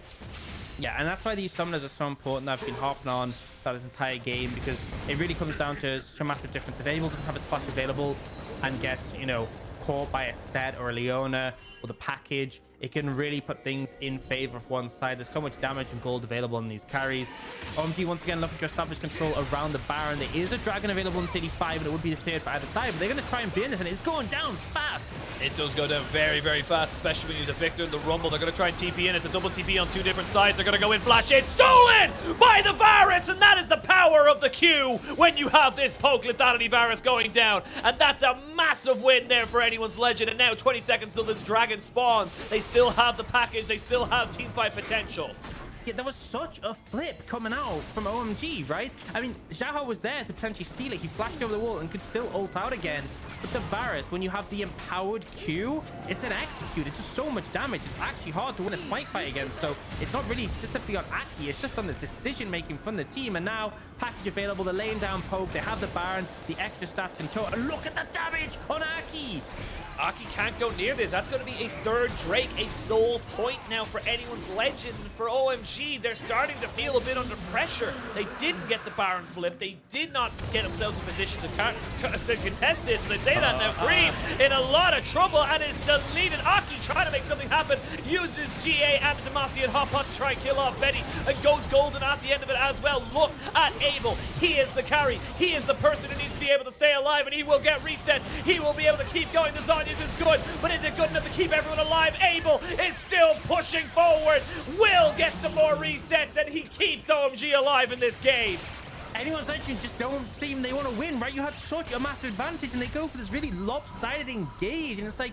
Yeah, and that's why these summoners are so important. I've been harping on that this entire game, because it really comes down to such a massive difference. If Abel doesn't have his flash available and gets, you know, caught by a Sett or a Leona or the package, it can really put things in favor of one side. There's so much damage and gold available in these carries. OMG once again looking to establish control around the Baron. There is a dragon available in 35, and it would be the third for either side, but they're going to try and burn this, and it's going down fast. It does go down very, very fast, especially when you use a Viktor in the Rumble. They're going to try and TP in. It's a double TP on 2 different sides. They're going to go in, flash in, stolen by the Varus, and that is the power of the Q when you have this poke lethality Varus going down. And that's a massive win there for Anyone's Legend. And now 20 seconds till this dragon spawns. They still have the package. They still have teamfight potential. Yeah, there was such a flip coming out from OMG, right? I mean, Xiaohao was there to potentially steal it. He flashed over the wall and could still ult out again. But the Varus, when you have the empowered Q, it's an execute. It does so much damage. It's actually hard to win a spike fight against. So it's not really specifically on Aki. It's just on the decision-making from the team. And now, package available. They're laying down poke. They have the Baron, the extra stats in tow. And look at the damage on Aki. Aki can't go near this. That's going to be a 3rd Drake, a soul point now for Anyone's Legend. For OMG, they're starting to feel a bit under pressure. They didn't get the Baron flip. They did not get themselves in position to contest this. And I say that now, Creme in a lot of trouble and is deleted. Aki trying to make something happen. Uses GA and Demacia and Hot Pot to try and kill off Betty. And goes golden at the end of it as well. Look at Abel. He is the carry. He is the person who needs to be able to stay alive, and he will get resets. He will be able to keep going. The Zonia's is good, but is it good enough to keep everyone alive? Abel is still pushing forward. Will get some more resets, and he keeps OMG alive in this game. Anyone's Legend just don't seem they want to win, right? You have such a massive advantage, and they go for this really lopsided engage, and it's like,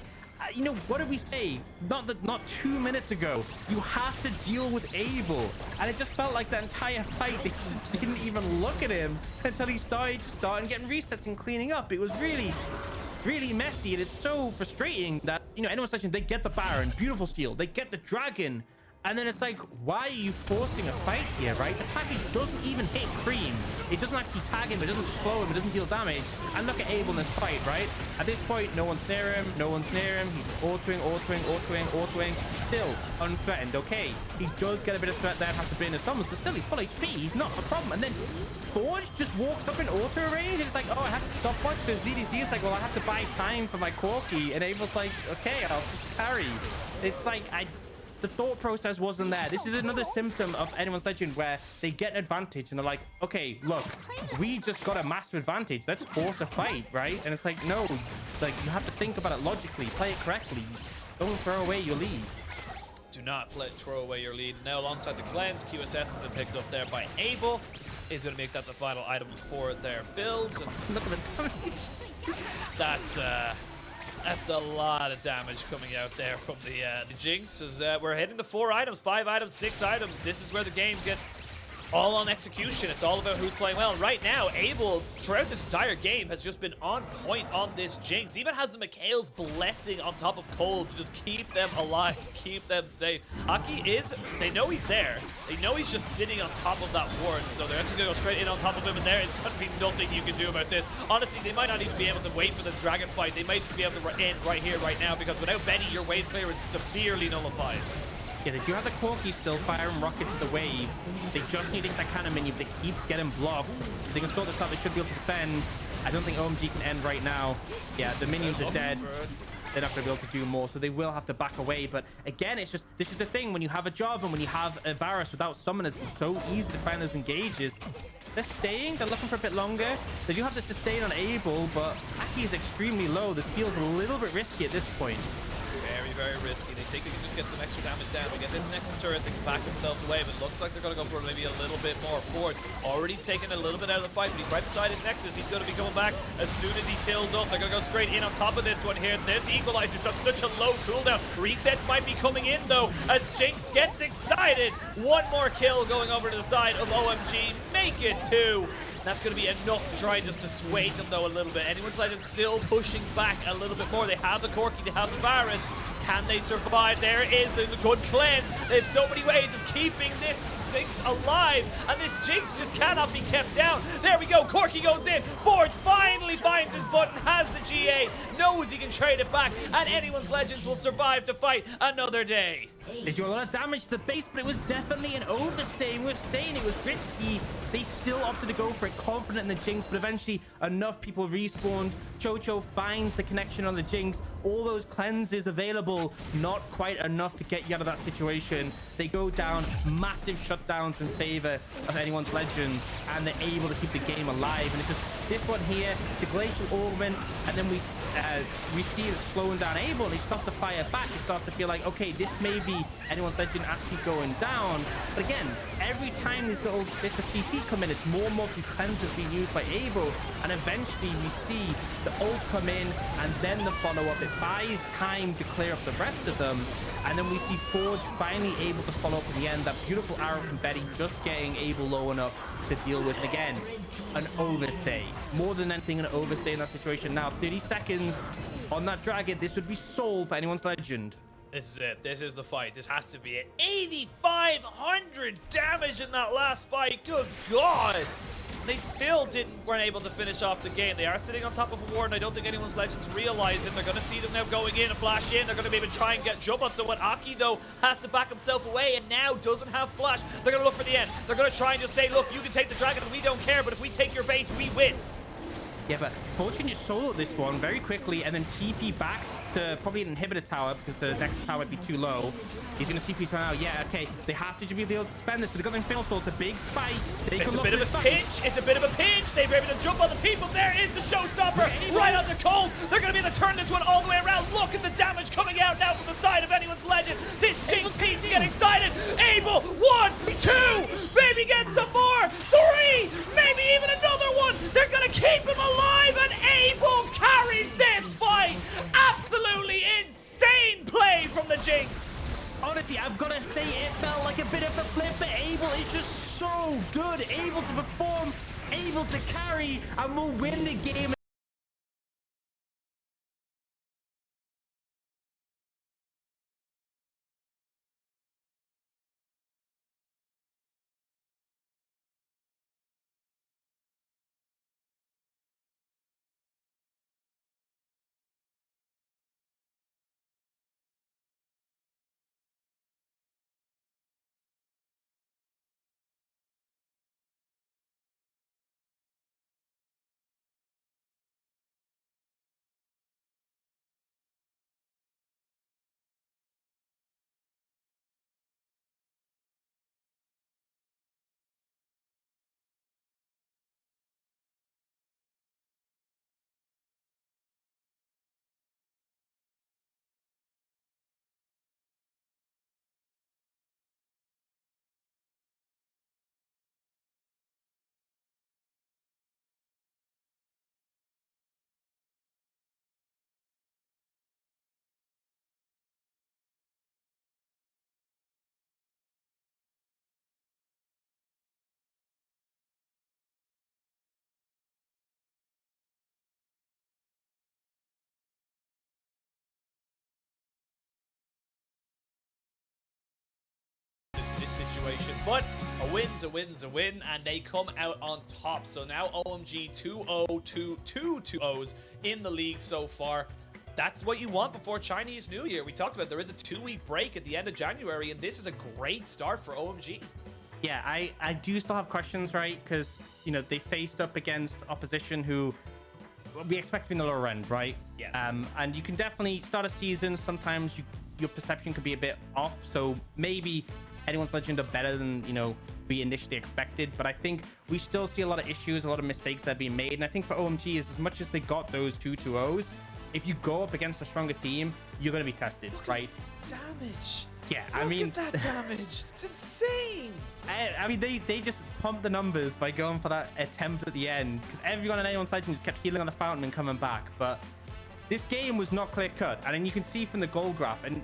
you know, what did we say? Not 2 minutes ago. You have to deal with Abel, and it just felt like that entire fight they just didn't even look at him until he started getting resets and cleaning up. It was really messy, and it's so frustrating that, you know, Anyone's Legend, they get the Baron, beautiful steal, they get the dragon, and then it's like, why are you forcing a fight here, right? The package doesn't even hit Creme. It doesn't actually tag him, it doesn't slow him, it doesn't deal damage. And look at Abel in this fight, right? At this point, no one's near him, He's autoing, still unthreatened. Okay, he does get a bit of threat there, has to burn his summons, but still he's full HP, he's not a problem. And then Forge just walks up in auto range, and it's like, oh, I have to stopwatch, because ZDZ is like, well, I have to buy time for my Corki, and Abel's like, okay, I'll just carry. It's like, the thought process wasn't there. This is another symptom of Anyone's Legend where they get an advantage and they're like, okay, look, we just got a massive advantage. Let's force a fight, right? And it's like, no, it's like, you have to think about it logically, play it correctly. Don't throw away your lead. Do not throw away your lead. Now alongside the cleanse, QSS has been picked up there by Abel. Is going to make that the final item for their builds. And look at the damage. That's a lot of damage coming out there from the Jinx. As we're hitting the 4 items, 5 items, 6 items. This is where the game gets all on execution. It's all about who's playing well. And right now, Abel, throughout this entire game, has just been on point on this Jinx. Even has the Mikhail's blessing on top of Cold to just keep them alive, keep them safe. Aki is, they know he's there. They know he's just sitting on top of that ward, so they're actually going to go straight in on top of him, and there is going to be nothing you can do about this. Honestly, they might not even be able to wait for this dragon fight. They might just be able to end right here, right now, because without Benny, your wave clear is severely nullified. Yeah, they do have the Corki still firing rockets to the wave. They just need to get that kind of minion, but it keeps getting blocked. So they can sort this out. They should be able to defend. I don't think OMG can end right now. Yeah, the minions are dead. They're not going to be able to do more, so they will have to back away. But again, it's just, this is the thing. When you have a job and when you have a Varus without summoners, it's so easy to find those engages. They're staying. They're looking for a bit longer. They do have the sustain on Abel, but Aki is extremely low. This feels a little bit risky at this point. Very, very risky. They think they can just get some extra damage down. We get this Nexus turret, they can back themselves away, but it looks like they're going to go for maybe a little bit more. Ford already taking a little bit out of the fight, but he's right beside his Nexus. He's going to be coming back as soon as he's healed up. They're going to go straight in on top of this one here. There's the equalizer. It's on such a low cooldown. Resets might be coming in, though, as Jinx gets excited. One more kill going over to the side of OMG. Make it 2. That's going to be enough to try just to sway them, though, a little bit. Anyone's Legend still pushing back a little bit more. They have the Corki, they have the Varus. Can they survive? There is the good cleanse. There's so many ways of keeping this Jinx alive, and this Jinx just cannot be kept down. There we go. Corki goes in. Forge finally finds his button, has the GA, knows he can trade it back, and anyone's Legends will survive to fight another day. They do a lot of damage to the base, but it was definitely an overstay. We're saying it was risky. They still opted to go for it, confident in the Jinx, but eventually enough people respawned. Chocho finds the connection on the Jinx. All those cleanses available, not quite enough to get you out of that situation. They go down, massive shutdowns in favor of anyone's Legend, and they're able to keep the game alive. And it's just this one here, the Glacial Augment, and then we see it slowing down Abel, and he starts to fire back. He starts to feel like, okay, this may be anyone's Legend actually going down. But again, every time these little bits of CC come in, it's more and more of these cleanses being used by Abel, and eventually we see the ult come in, and then the follow-up. It buys time to clear up the rest of them, and then we see Forge finally able to follow up in the end. That beautiful arrow from Betty just getting Abel low enough to deal with. And again, an overstay. More than anything, an overstay in that situation. Now, 30 seconds on that dragon. This would be sold for anyone's Legend. This is it. This is the fight. This has to be it. 8,500 damage in that last fight. Good God. They still weren't able to finish off the game. They are sitting on top of a ward, and I don't think anyone's Legends realize it. They're going to see them now going in and flash in. They're going to maybe try and get jump on someone. Aki, though, has to back himself away and now doesn't have flash. They're going to look for the end. They're going to try and just say, look, you can take the dragon, we don't care, but if we take your base, we win. Yeah, but Fortune just soloed this one very quickly and then TP back to probably an inhibitor tower because the next tower might be too low. He's going to TP for now. Yeah, okay. They have to be able to defend this, but they've got the Infernal Soul. It's a big spike. It's a bit of a pinch. It's a bit of a pinch. They've been able to jump on the people. There is the showstopper right on the Cold. They're going to be able to turn this one all the way around. Look at the damage coming out now from the side of anyone's Legend. This Jinx piece is getting excited. Abel, 1, 2, maybe get some more. 3, maybe even another one. They're going to keep him alive, and Abel carries this fight. Absolutely insane play from the Jinx. Honestly, I've got to say it felt like a bit of a flip, but Abel is just so good, able to perform, able to carry, and will win the game. situation. But a win's a win's a win, and they come out on top. So now OMG 2-0, 2-0s in the league so far. That's what you want before Chinese New Year. We talked about there is a 2-week break at the end of January, and this is a great start for OMG. Yeah, I do still have questions, right? Because, you know, they faced up against opposition who we expect in the lower end, right? Yes. And you can definitely start a season. Sometimes your perception could be a bit off. So maybe anyone's Legend are better than, you know, we initially expected. But I think we still see a lot of issues, a lot of mistakes that are being made. And I think for OMG, is as much as they got those 2-2-0s, if you go up against a stronger team, you're going to be tested, right? Damage. Yeah, I mean, look at that damage. It's insane. I mean, they just pumped the numbers by going for that attempt at the end, because everyone in anyone's Legend just kept healing on the fountain and coming back. But this game was not clear cut, and then you can see from the goal graph, and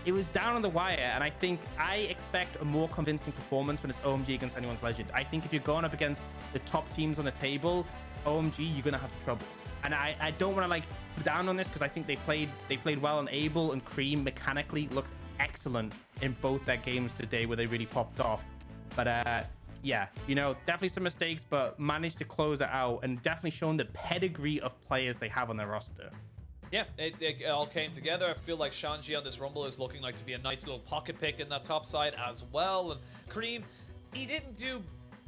it was down on the wire. And I think I expect a more convincing performance when it's OMG against anyone's Legend. I think if you're going up against the top teams on the table, OMG, you're gonna have trouble. And I don't want to like put down on this, because I think they played well, and Abel and Creme mechanically looked excellent in both their games today where they really popped off. But yeah, you know, definitely some mistakes, but managed to close it out, and definitely shown the pedigree of players they have on their roster. Yeah, it all came together. I feel like Shanji on this Rumble is looking like to be a nice little pocket pick in that top side as well. And Creme, he didn't do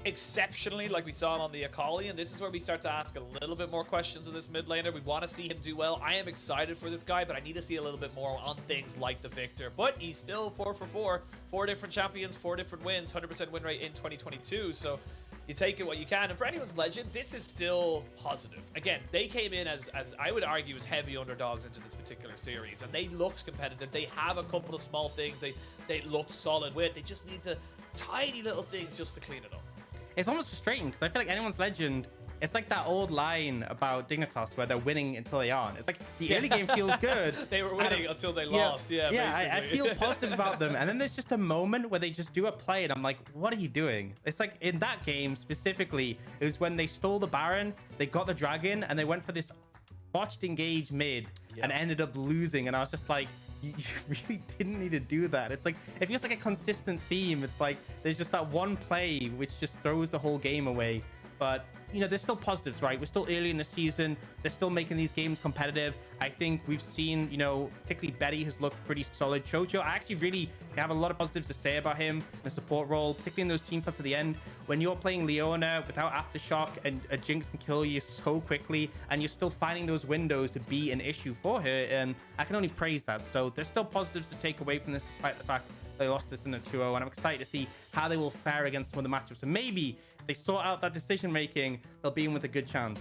exceptionally like we saw him on the Akali, and this is where we start to ask a little bit more questions of this mid laner. We want to see him do well. I am excited for this guy, but I need to see a little bit more on things like the Viktor. But he's still 4 for 4, 4 different champions, 4 different wins, 100% win rate in 2022. So you take it what you can. And for anyone's Legend, this is still positive. Again, they came in as I would argue, as heavy underdogs into this particular series, and they looked competitive. They have a couple of small things they looked solid with. They just need to tiny little things just to clean it up. It's almost frustrating, because I feel like anyone's Legend, it's like that old line about Dignitas where they're winning until they aren't. It's like the early game feels good. They were winning until they lost. Yeah, I feel positive about them. And then there's just a moment where they just do a play, and I'm like, what are you doing? It's like in that game specifically, it was when they stole the Baron, they got the Dragon, and they went for this botched engage mid and ended up losing. And I was just like, you really didn't need to do that. It's like, it feels like a consistent theme. It's like there's just that one play which just throws the whole game away. But you know, there's still positives, right? We're still early in the season. They're still making these games competitive. I think we've seen, you know, particularly Betty has looked pretty solid. Chocho, I actually really have a lot of positives to say about him in the support role, particularly in those team fights at the end. When you're playing Leona without Aftershock, and a Jinx can kill you so quickly, and you're still finding those windows to be an issue for her, and I can only praise that. So there's still positives to take away from this, despite the fact they lost this in the 2-0, and I'm excited to see how they will fare against some of the matchups. And maybe they sort out that decision making, they'll be in with a good chance.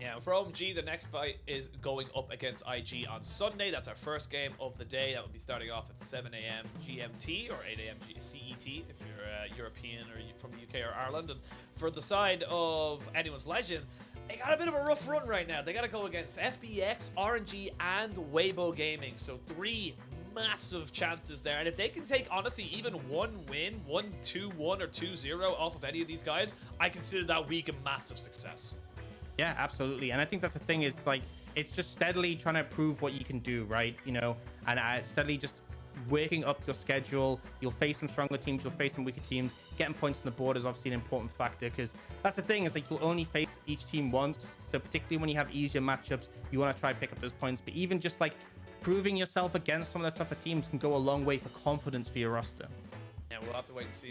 Yeah, for OMG, the next fight is going up against IG on Sunday. That's our first game of the day. That will be starting off at 7 a.m. GMT or 8 a.m. CET if you're European or from the UK or Ireland. And for the side of anyone's Legend, they got a bit of a rough run right now. They got to go against FBX, RNG, and Weibo Gaming. So 3 massive chances there, and if they can take honestly even one win, 1-2-1 or 2-0 off of any of these guys, I consider that week a massive success. Yeah, absolutely. And I think that's the thing, is like, it's just steadily trying to prove what you can do, right? You know, and steadily just working up your schedule. You'll face some stronger teams, you'll face some weaker teams. Getting points on the board is obviously an important factor, because that's the thing, is like you'll only face each team once. So particularly when you have easier matchups, you want to try and pick up those points. But even just like proving yourself against some of the tougher teams can go a long way for confidence for your roster. Yeah, we'll have to wait and see.